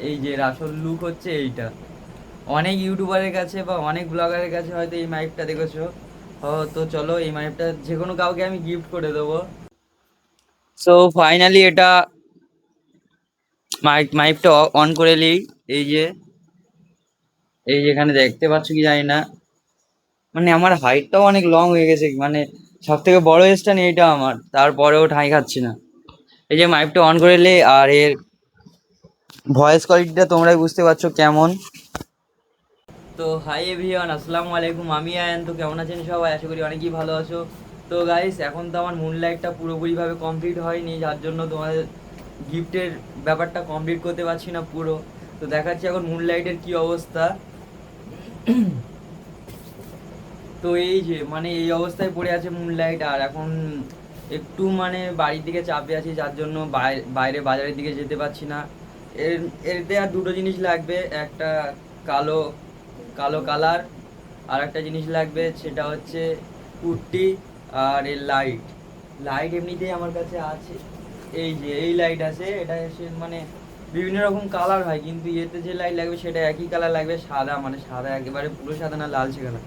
এই যে এর আসল লুক হচ্ছে এইটা। অনেক ইউটিউবারের কাছে বা অনেক ব্লগারের কাছে হয়তো এই মাইকটা দেখেছো। তো চলো এই মাইকটা যে কোনো কাউকে আমি গিফট করে দেবো। সো ফাইনালি এটা মাইকটা অন করে নিই। এই যে এই যেখানে দেখতে পাচ্ছ কি জানি না, মানে আমার হাইটটাও অনেক লং হয়ে গেছে, মানে সব থেকে বড় স্টান এইটা আমার, তারপরেও ঠাঁই খাচ্ছি না। এই যে মাইকটা অন করে নিই, আর এর ভয়েস কোয়ালিটিটা তোমরাই বুঝতে পারছো কেমন। তো হাই এভরিওয়ান, আসসালামু আলাইকুম, আমি আয়ান। তো কেমন আছেন সবাই? আশা করি অনেকই ভালো আছো। তো গাইস, এখন তো আমার মুনলাইটটা পুরোপুরিভাবে কমপ্লিট হয়নি, যার জন্য তোমাদের গিফটের ব্যাপারটা কমপ্লিট করতে পারছি না পুরো। তো দেখাচ্ছি এখন মুনলাইটের কি অবস্থা। তো এই যে মানে এই অবস্থায় পড়ে আছে মুনলাইট। আর এখন একটু মানে বাড়ির দিকে চাপে আছি, যার জন্য বাইরে বাজারের দিকে যেতে পারছি না। এর এতে আর দুটো জিনিস লাগবে, একটা কালো কালো কালার, আর একটা জিনিস লাগবে, সেটা হচ্ছে পুট্টি আর এর লাইট। লাইট এমনিতেই আমার কাছে আছে, এই যে এই লাইট আছে। এটা এসে মানে বিভিন্ন রকম কালার হয়, কিন্তু এতে যে লাইট লাগবে সেটা একই কালার লাগবে, সাদা, মানে সাদা একেবারে পুরো সাদা না, লালচে কালার।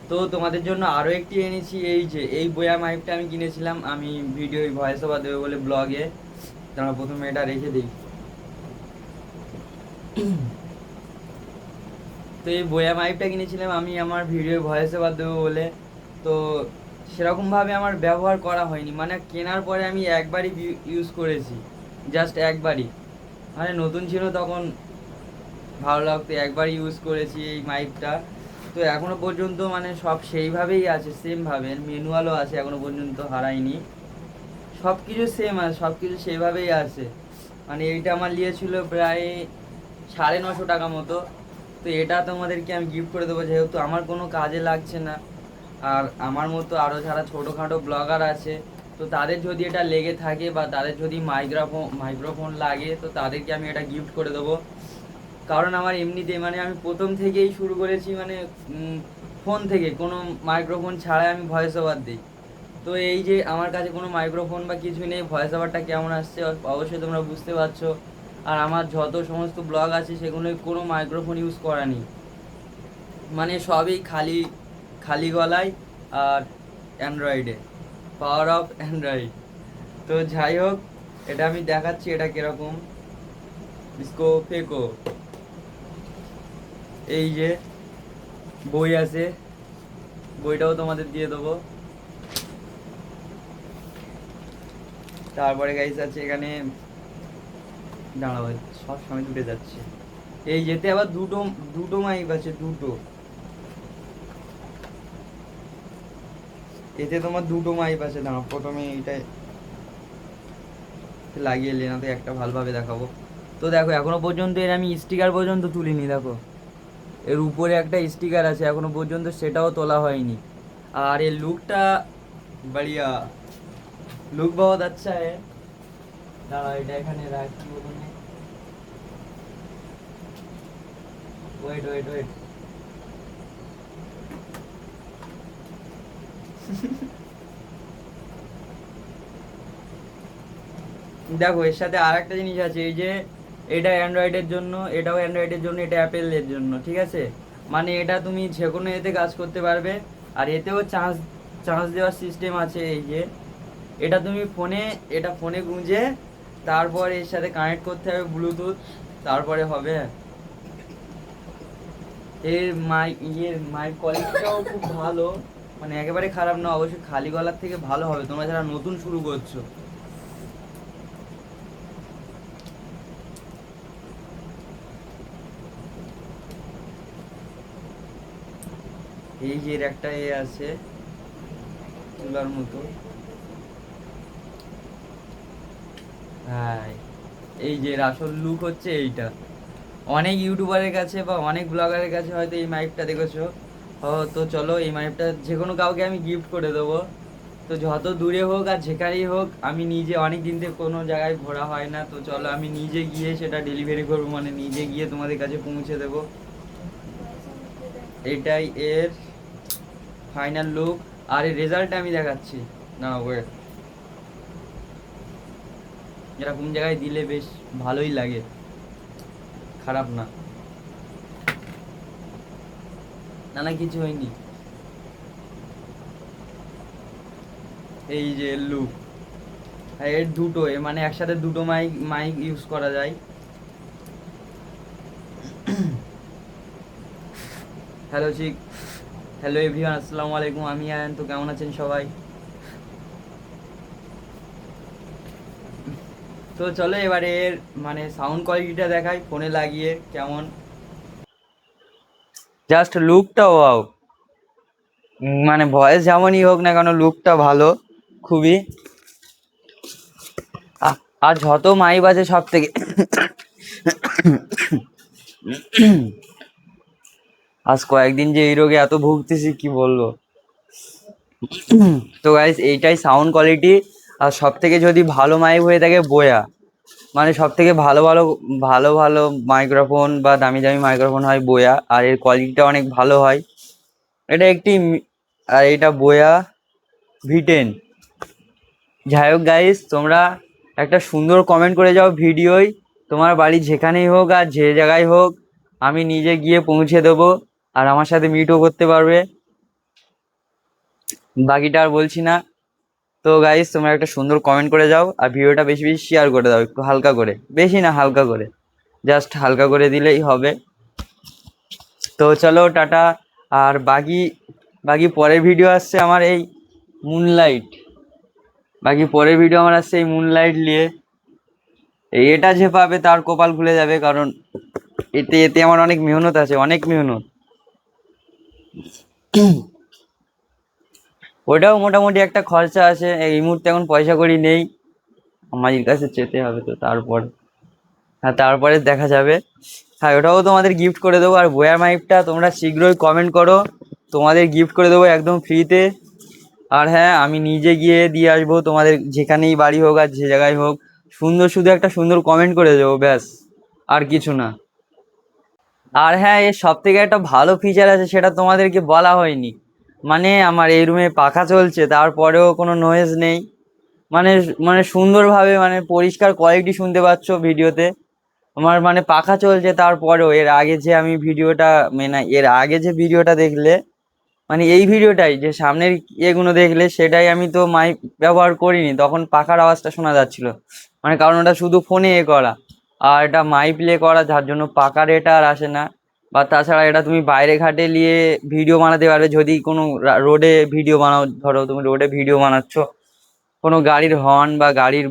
তো তোমাদের জন্য আরও একটি এনেছি, এই যে এই বয়া মাইকটা আমি কিনেছিলাম, আমি ভিডিও ভয়েস ওভার দেবো বলে ব্লগে। তোমরা প্রথমে এটা রেখে দিই। তো এই বয়া মাইকটা কিনেছিলাম আমি আমার ভিডিও ভয়েস ওভার দেবো বলে। তো সেরকমভাবে আমার ব্যবহার করা হয়নি, মানে কেনার পরে আমি একবারই ইউজ করেছি, জাস্ট একবারই। মানে নতুন ছিল তখন, ভালো লাগতো, একবার ইউজ করেছি এই মাইকটা। তো এখনো পর্যন্ত মানে সব সেইভাবেই আছে, সেমভাবে ম্যানুয়ালও আছে, এখনো পর্যন্ত হারায়নি। সব কিছু সেম আছে, সব কিছু সেভাবেই আছে। মানে এইটা আমার নিয়েছিল প্রায় 950 টাকা মতো। তো এটা তোমাদেরকে আমি গিফট করে দেবো, যেহেতু আমার কোনো কাজে লাগছে না। আর আমার মতো আরও যারা ছোটোখাটো ব্লগার আছে, তো তাদের যদি এটা লেগে থাকে বা তাদের যদি মাইক্রোফোন লাগে, তো তাদেরকে আমি এটা গিফট করে দেবো। কারণ আমার এমনিতে মানে আমি প্রথম থেকেই শুরু করেছি, মানে ফোন থেকে কোনো মাইক্রোফোন ছাড়াই আমি ভয়েস ওভার দিই। তো এই যে আমার কাছে কোনো মাইক্রোফোন বা কিছু নেই, ভয়েস ওভারটা কেমন আসছে অবশ্যই তোমরা বুঝতে পারছো। আর আমার যত সমস্ত ব্লগ আছে সেগুলোই কোনো মাইক্রোফোন ইউজ করা নেই, মানে সবই খালি খালি গলায়। আর অ্যান্ড্রয়েডে, পাওয়ার অফ অ্যান্ড্রয়েড। তো যাই হোক, এটা আমি দেখাচ্ছি এটা কিরকম, ডিসকো ফেকো। এই যে বই আছে, বইটাও তোমাদের দিয়ে দেবো। তারপরে গাইস আছে এখানে, দাঁড়াও সব সময় দুটে যাচ্ছে। এই যেতে আবার দুটো দুটো মাইক আছে, দুটো। এতে তোমার দুটো মাইক আছে, দাঁড়াও প্রথমে এইটা লাগিয়ে এলে না তো একটা ভালোভাবে দেখাবো। তো দেখো এখনো পর্যন্ত এর আমি স্টিকার পর্যন্ত তুলিনি, দেখো এর উপরে একটা স্টিকার আছে, এখনো পর্যন্ত সেটাও তোলা হয়নি। আর এর লুকটা বাড়িয়া, লুক বহুত আচ্ছা है। দাঁড়াও এটা এখানে রাখি ওখানে, ওয়েট ওয়েট ওয়েট। দেখো এর সাথে আর একটা জিনিস আছে, এই যে এটা অ্যান্ড্রয়েডের জন্য, এটাও অ্যান্ড্রয়েডের জন্য, এটা অ্যাপেলের জন্য, ঠিক আছে। মানে এটা তুমি যে কোনো এতে কাজ করতে পারবে। আর এতেও চার্জ চার্জ দেওয়ার সিস্টেম আছে, এই যে এটা তুমি ফোনে, এটা ফোনে গুঁজে তারপর এর সাথে কানেক্ট করতে হবে ব্লুটুথ, তারপরে হবে। এর মাইক কোয়ালিটিটাও খুব ভালো, মানে একেবারে খারাপ না, অবশ্যই খালি গলার থেকে ভালো হবে তোমরা যারা নতুন শুরু করছো। এই যে এর একটা আছে তুলার মতো। হ্যাঁ, এই যে এর আসল লুক হচ্ছে এইটা। অনেক ইউটিউবারের কাছে বা অনেক ব্লগারের কাছে হয়তো এই মাইকটা দেখেছো। তো চলো এই মাইকটা যে কোনো কাউকে আমি গিফট করে দেবো। তো যত দূরে হোক আর যেখানেই হোক, আমি নিজে অনেক দিন থেকে কোনো জায়গায় ঘোরা হয় না, তো চলো আমি নিজে গিয়ে সেটা ডেলিভারি করবো, মানে নিজে গিয়ে তোমাদের কাছে পৌঁছে দেবো। এটাই এর ফাইনাল লুক। আর এর রেজাল্টটা আমি দেখাচ্ছি, না ওয়েট, এরকম জায়গায় দিলে বেশ ভালোই লাগে। খারাপ না, না না কিছু হয়নি। এই যে লুক, এর দুটো মানে একসাথে দুটো মাইক মাইক ইউজ করা যায়। হ্যালো চিক, হ্যালো এভরিওয়ান, আসসালামু আলাইকুম, আমি আয়ান। তো কেমন আছেন সবাই? তো চলো এবারে এর মানে সাউন্ড কোয়ালিটিটা দেখাই ফোনে লাগিয়ে কেমন। জাস্ট লুকটা ওয়াও, মানে ভয়েস যেমনই হোক না কেন লুকটা ভালো খুবই। আর যত মাই বাজে সব থেকে আজ কয়েকদিন যে এই রোগে এত ভুগতেছি কি বলবো। তো গাইস এইটাই সাউন্ড কোয়ালিটি। আর সব থেকে যদি ভালো মাইক হয়ে থাকে বোয়া, মানে সব থেকে ভালো ভালো ভালো ভালো মাইক্রোফোন বা দামি দামি মাইক্রোফোন হয় বোয়া, আর এর কোয়ালিটিটা অনেক ভালো হয়। এটা একটি আর এটা বোয়া V10। যাই হোক গাইস, তোমরা একটা সুন্দর কমেন্ট করে যাও ভিডিওয়, তোমার বাড়ি যেখানেই হোক আর যে জায়গায় হোক, আমি নিজে গিয়ে পৌঁছে দেবো আর আমার সাথে মিটও করতে পারবে। বাকিটা আর বলছি না। তো গাইস তোমরা একটা সুন্দর কমেন্ট করে যাও আর ভিডিওটা বেশি বেশি শেয়ার করে দাও, একটু হালকা করে, বেশি না হালকা করে, জাস্ট হালকা করে দিলেই হবে। তো চলো টাটা। আর বাকি বাকি পরের ভিডিও আসছে আমার এই মুনলাইট, বাকি পরের ভিডিও আমার আসছে এই মুনলাইট নিয়ে। এটা যে পাবে তার কপাল খুলে যাবে, কারণ এতে এতে আমার অনেক মেহনত আছে, অনেক মেহনত। ওটাও মোটামুটি একটা খরচা আছে, এই মুহূর্তে এখন পয়সা কড়ি নেই, আমাদের কাছে চেতে হবে তো তারপর, হ্যাঁ তারপরে দেখা যাবে। হ্যাঁ ওটাও তোমাদের গিফট করে দেবো। আর বয়ার মাইকটা তোমরা শীঘ্রই কমেন্ট করো, তোমাদের গিফট করে দেবো একদম ফ্রিতে। আর হ্যাঁ আমি নিজে গিয়ে দিয়ে আসবো তোমাদের যেখানেই বাড়ি হোক আর যে জায়গায় হোক, সুন্দর শুধু একটা সুন্দর কমেন্ট করে দেবো ব্যাস, আর কিছু না। আর হ্যাঁ এর সব থেকে একটা ভালো ফিচার আছে, সেটা তোমাদেরকে বলা হয়নি। মানে আমার এই রুমে পাখা চলছে তারপরেও কোনো নয়েজ নেই, মানে মানে সুন্দরভাবে মানে পরিষ্কার কোয়ালিটি শুনতে পাচ্ছ ভিডিওতে। আমার মানে পাখা চলছে তারপরেও এর আগে যে আমি ভিডিওটা, মানে এর আগে যে ভিডিওটা দেখলে, মানে এই ভিডিওটাই যে সামনের এগুলো দেখলে, সেটাই আমি তো মাইক ব্যবহার করিনি, তখন পাখার আওয়াজটা শোনা যাচ্ছিল, মানে কারণ ওটা শুধু ফোনে করা, আর এটা মাইক প্লে করা, যার জন্য পাকার এটা আর আসে না। বা তাছাড়া এটা তুমি বাইরে ঘাটে নিয়ে ভিডিও বানাতে পারবে, যদি কোনো রোডে ভিডিও বানাও, ধরো তুমি রোডে ভিডিও বানাচ্ছ, কোনো গাড়ির হর্ন বা গাড়ির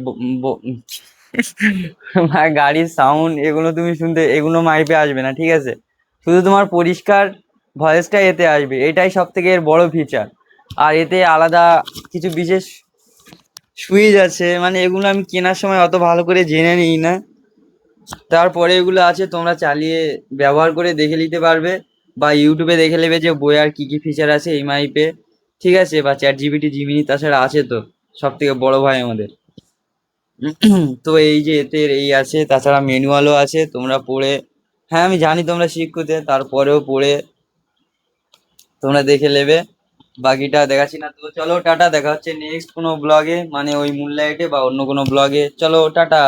বা গাড়ির সাউন্ড, এগুলো তুমি শুনতে, এগুলো মাইপে আসবে না, ঠিক আছে? শুধু তোমার পরিষ্কার ভয়েসটা এতে আসবে, এটাই সব থেকে এর বড় ফিচার। আর এতে আলাদা কিছু বিশেষ সুইচ আছে, মানে এগুলো আমি কেনার সময় অত ভালো করে জেনে নিই না, তারপরে এগুলো আছে, তোমরা চালিয়ে ব্যবহার করে দেখে নিতে পারবে, বা ইউটিউবে দেখে নেবে যে বইয়ার কি কি ফিচার আছে এই মাইপে, ঠিক আছে? বা ChatGPT জিমিনি তাছাড়া আছে তো, সব থেকে বড় ভাই আমাদের। তো এই যে এতে এই আছে, তাছাড়া ম্যানুয়ালও আছে, তোমরা পড়ে, হ্যাঁ আমি জানি তোমরা শিক্ষিত, তারপরেও পড়ে তোমরা দেখে নেবে। বাকিটা দেখাচ্ছি না, তো চলো টাটা, দেখা হচ্ছে নেক্সট কোনো ব্লগে, মানে ওই মুনলাইটে বা অন্য কোনো ব্লগে। চলো টাটা।